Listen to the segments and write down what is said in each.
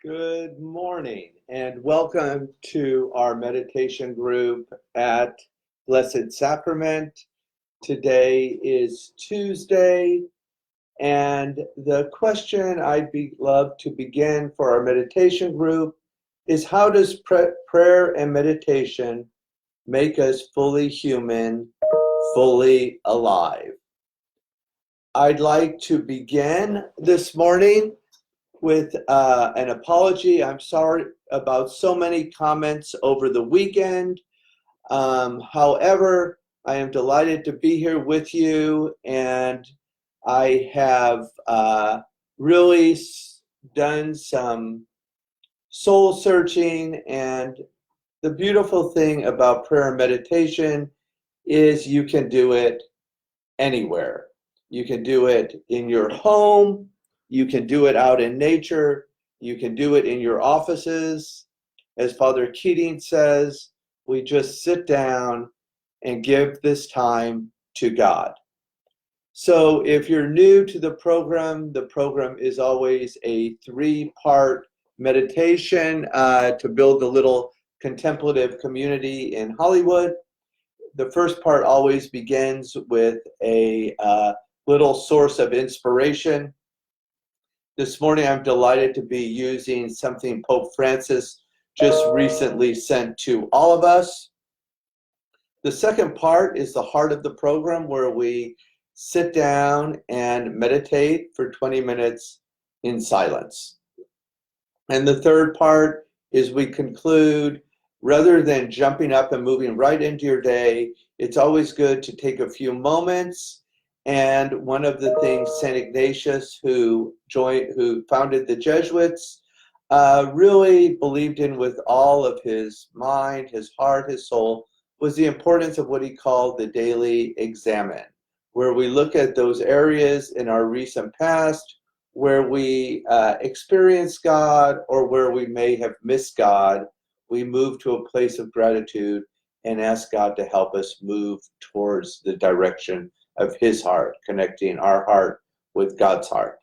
Good morning and welcome to our meditation group at Blessed Sacrament. Today is Tuesday, and the question love to begin for our meditation group is, how does prayer and meditation make us fully human, fully alive? I'd like to begin this morning with an apology. I'm sorry about so many comments over the weekend. However, I am delighted to be here with you, and I have really done some soul searching. And the beautiful thing about prayer and meditation is you can do it anywhere. You can do it in your home. You can do it out in nature. You can do it in your offices. As Father Keating says, we just sit down and give this time to God. So if you're new to the program is always a 3-part meditation to build a little contemplative community in Hollywood. The first part always begins with a little source of inspiration. This morning, I'm delighted to be using something Pope Francis just recently sent to all of us. The second part is the heart of the program, where we sit down and meditate for 20 minutes in silence. And the third part is we conclude, rather than jumping up and moving right into your day, it's always good to take a few moments. And one of the things St. Ignatius, who founded the Jesuits, really believed in with all of his mind, his heart, his soul, was the importance of what he called the daily examen, where we look at those areas in our recent past where we experienced God or where we may have missed God. We move to a place of gratitude and ask God to help us move towards the direction of his heart, connecting our heart with God's heart.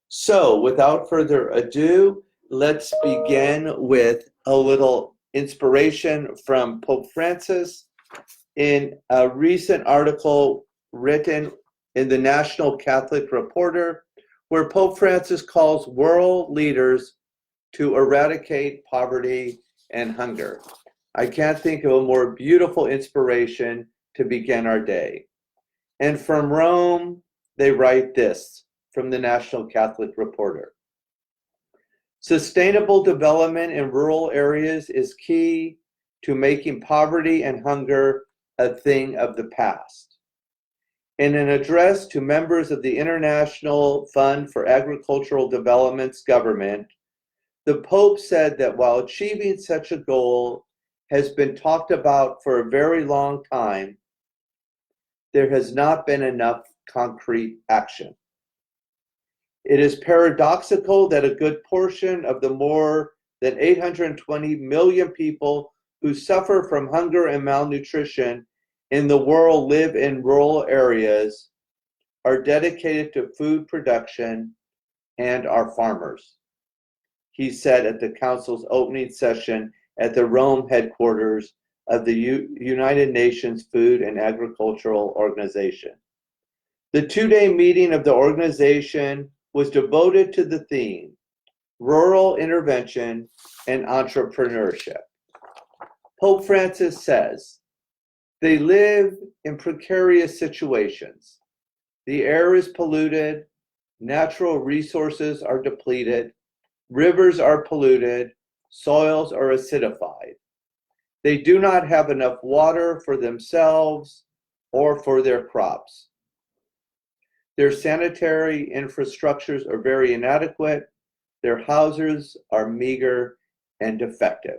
So without further ado, let's begin with a little inspiration from Pope Francis. In a recent article written in the National Catholic Reporter, where Pope Francis calls world leaders to eradicate poverty and hunger. I can't think of a more beautiful inspiration to begin our day. And from Rome, they write this from the National Catholic Reporter. Sustainable development in rural areas is key to making poverty and hunger a thing of the past. In an address to members of the International Fund for Agricultural Development's government, the Pope said that while achieving such a goal has been talked about for a very long time, there has not been enough concrete action. It is paradoxical that a good portion of the more than 820 million people who suffer from hunger and malnutrition in the world live in rural areas, are dedicated to food production, and are farmers, he said at the Council's opening session at the Rome headquarters of the United Nations Food and Agricultural Organization. The 2-day meeting of the organization was devoted to the theme, rural intervention and entrepreneurship. Pope Francis says, they live in precarious situations. The air is polluted, natural resources are depleted, rivers are polluted, soils are acidified. They do not have enough water for themselves or for their crops. Their sanitary infrastructures are very inadequate. Their houses are meager and defective.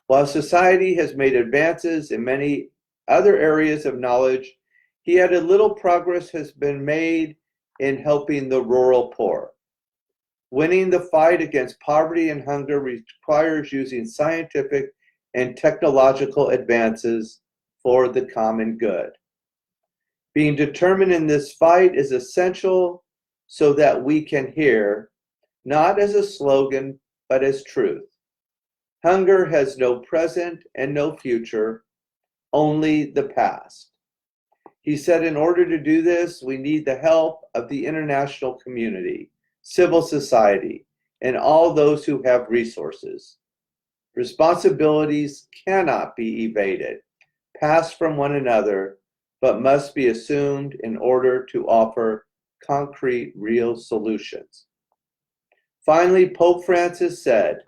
While society has made advances in many other areas of knowledge, he added little progress has been made in helping the rural poor. Winning the fight against poverty and hunger requires using scientific and technological advances for the common good. Being determined in this fight is essential so that we can hear, not as a slogan, but as truth. Hunger has no present and no future, only the past. He said in order to do this, we need the help of the international community, civil society, and all those who have resources. Responsibilities cannot be evaded, passed from one another, but must be assumed in order to offer concrete, real solutions. Finally, Pope Francis said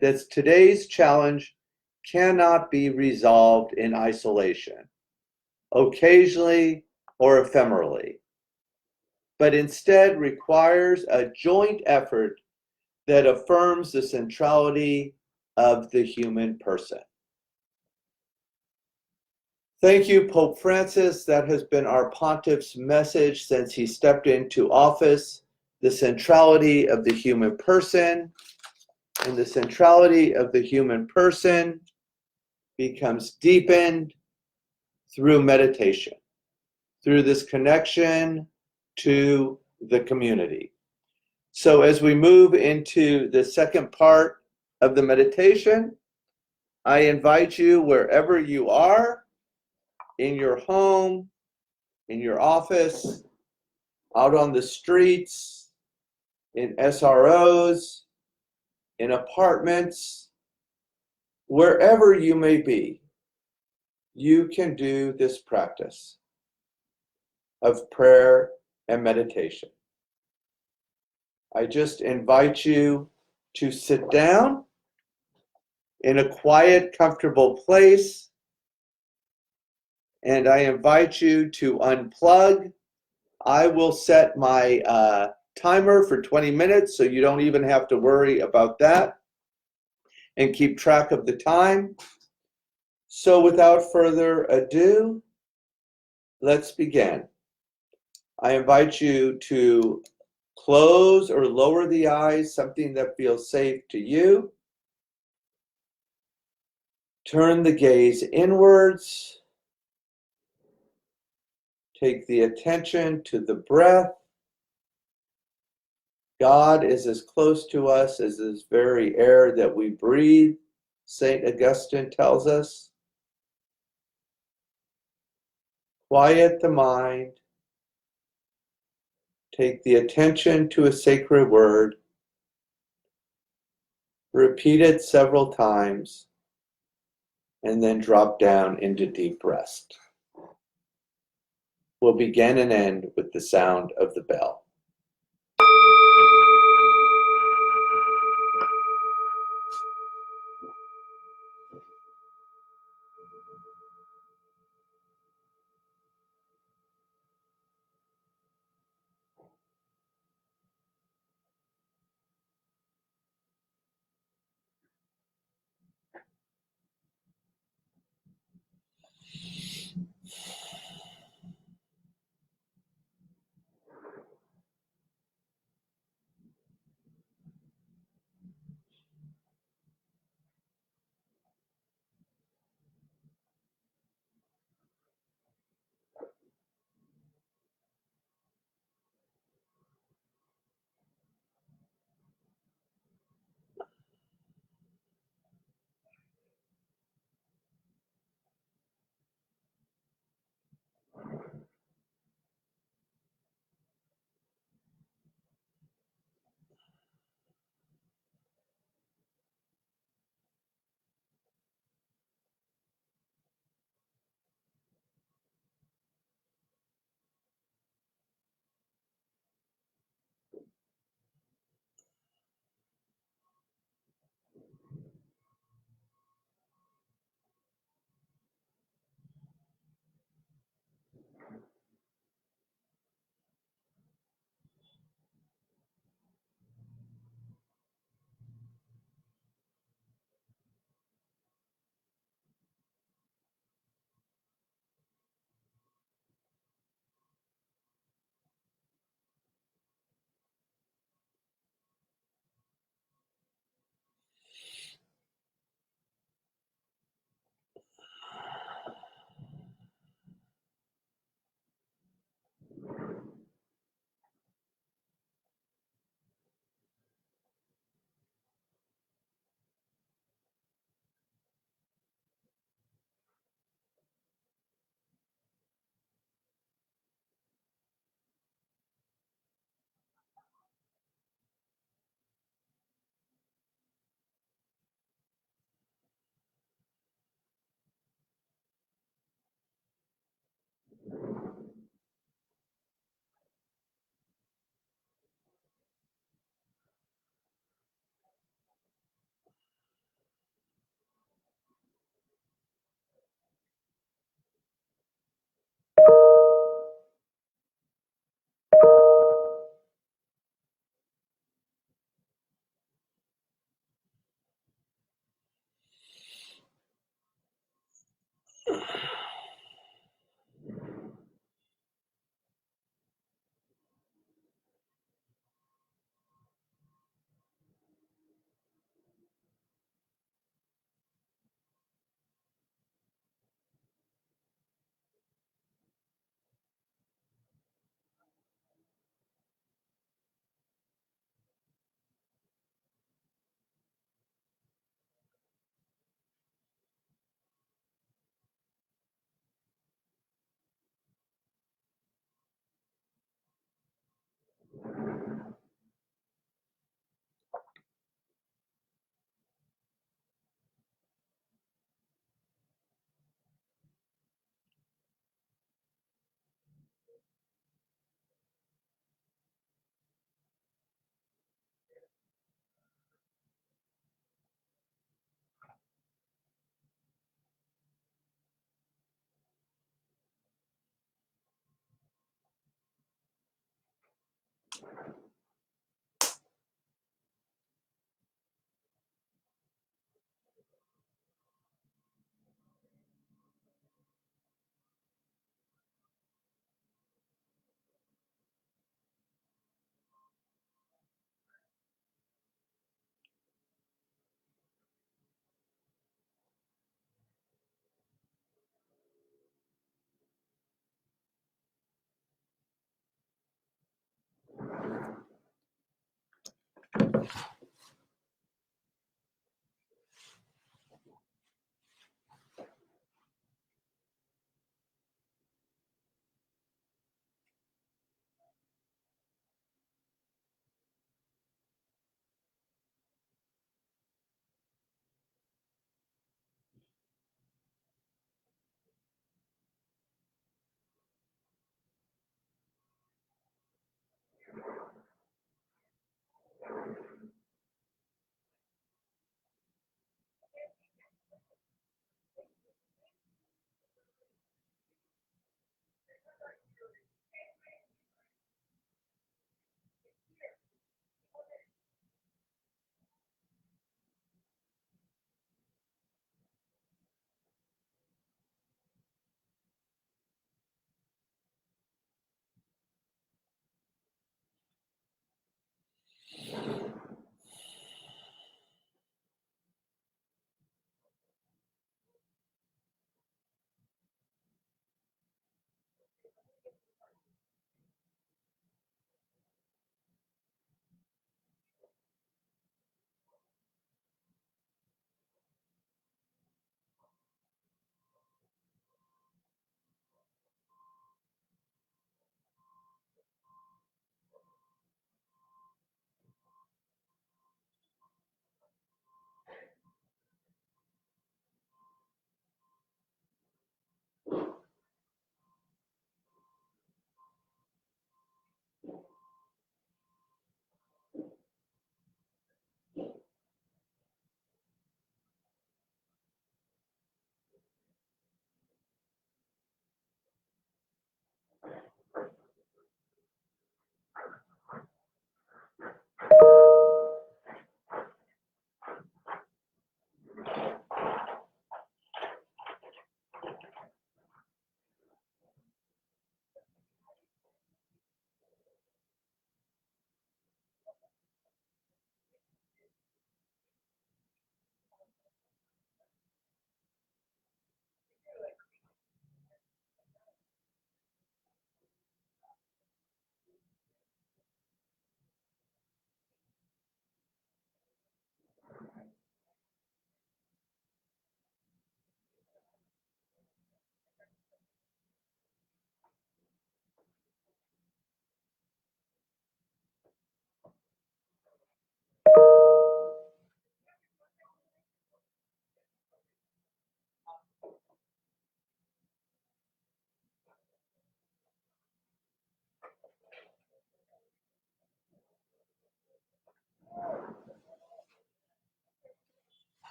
that today's challenge cannot be resolved in isolation, occasionally or ephemerally, but instead requires a joint effort that affirms the centrality of the human person. Thank you, Pope Francis. That has been our pontiff's message since he stepped into office, the centrality of the human person. And the centrality of the human person becomes deepened through meditation, through this connection to the community. So as we move into the second part of the meditation, I invite you wherever you are, in your home, in your office, out on the streets, in SROs, in apartments, wherever you may be, you can do this practice of prayer and meditation. I just invite you to sit down in a quiet, comfortable place, and I invite you to unplug. I will set my timer for 20 minutes, so you don't even have to worry about that, and keep track of the time. So without further ado, let's begin. I invite you to close or lower the eyes, something that feels safe to you. Turn the gaze inwards. Take the attention to the breath. God is as close to us as this very air that we breathe, St. Augustine tells us. Quiet the mind. Take the attention to a sacred word. Repeat it several times, and then drop down into deep rest. We'll begin and end with the sound of the bell.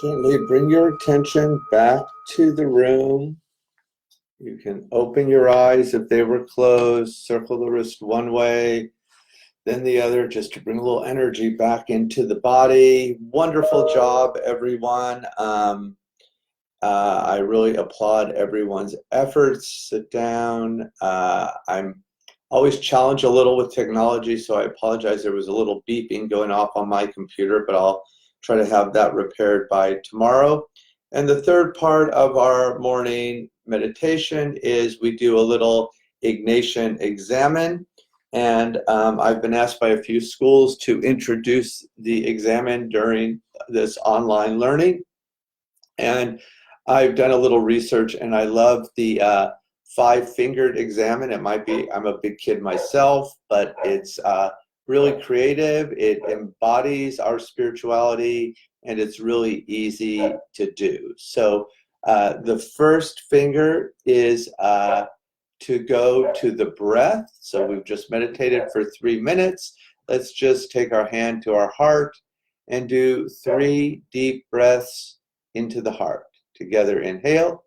Gently bring your attention back to the room. You can open your eyes if they were closed, circle the wrist one way, then the other, just to bring a little energy back into the body. Wonderful job, everyone. I really applaud everyone's efforts. Sit down. I'm always challenged a little with technology, so I apologize. There was a little beeping going off on my computer, but I'll try to have that repaired by tomorrow. And the third part of our morning meditation is we do a little Ignatian Examen. And I've been asked by a few schools to introduce the Examen during this online learning. And I've done a little research, and I love the five-fingered Examen. It might be, I'm a big kid myself, but it's really creative. It embodies our spirituality, and it's really easy to do. So the first finger is to go to the breath. So we've just meditated for 3 minutes. Let's just take our hand to our heart and do 3 deep breaths into the heart. Together, inhale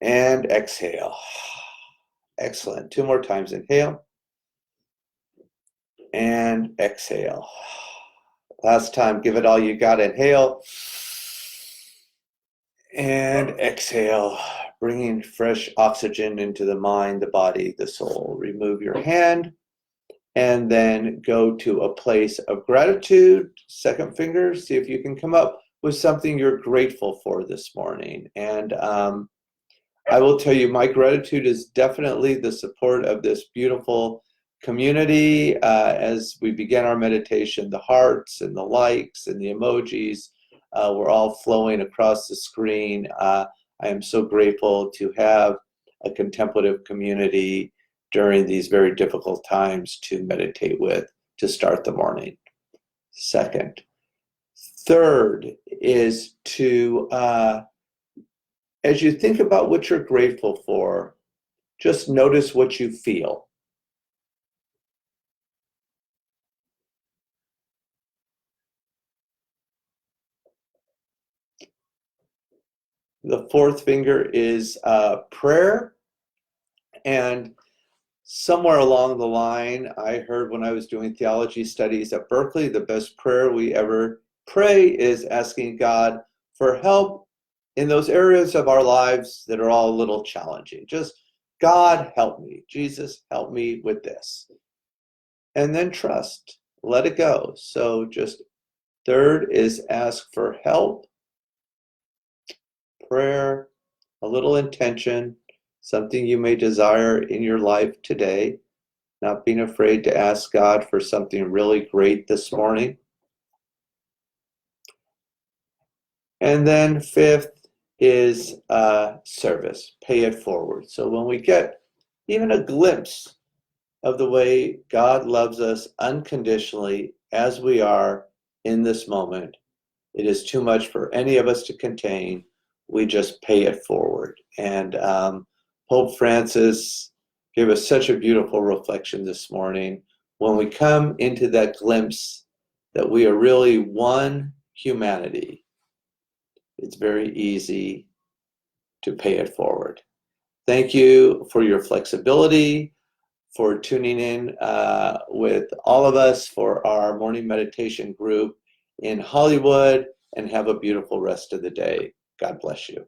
and exhale. Excellent. 2 more times. Inhale and exhale. Last time, give it all you got. Inhale and exhale, bringing fresh oxygen into the mind, the body, the soul. Remove your hand and then go to a place of gratitude. Second finger, see if you can come up with something you're grateful for this morning. And I will tell you, my gratitude is definitely the support of this beautiful community. As we began our meditation, the hearts and the likes and the emojis were all flowing across the screen. I am so grateful to have a contemplative community during these very difficult times to meditate with, to start the morning. Second. Third is to, as you think about what you're grateful for, just notice what you feel. The fourth finger is prayer. And somewhere along the line, I heard when I was doing theology studies at Berkeley, the best prayer we ever pray is asking God for help in those areas of our lives that are all a little challenging. Just, God, help me. Jesus, help me with this. And then trust. Let it go. So just third is ask for help, prayer, a little intention, something you may desire in your life today, not being afraid to ask God for something really great this morning. And then fifth is service, pay it forward. So when we get even a glimpse of the way God loves us unconditionally as we are in this moment, it is too much for any of us to contain. We just pay it forward. And Pope Francis gave us such a beautiful reflection this morning. When we come into that glimpse that we are really one humanity, it's very easy to pay it forward. Thank you for your flexibility, for tuning in with all of us for our morning meditation group in Hollywood, and have a beautiful rest of the day. God bless you.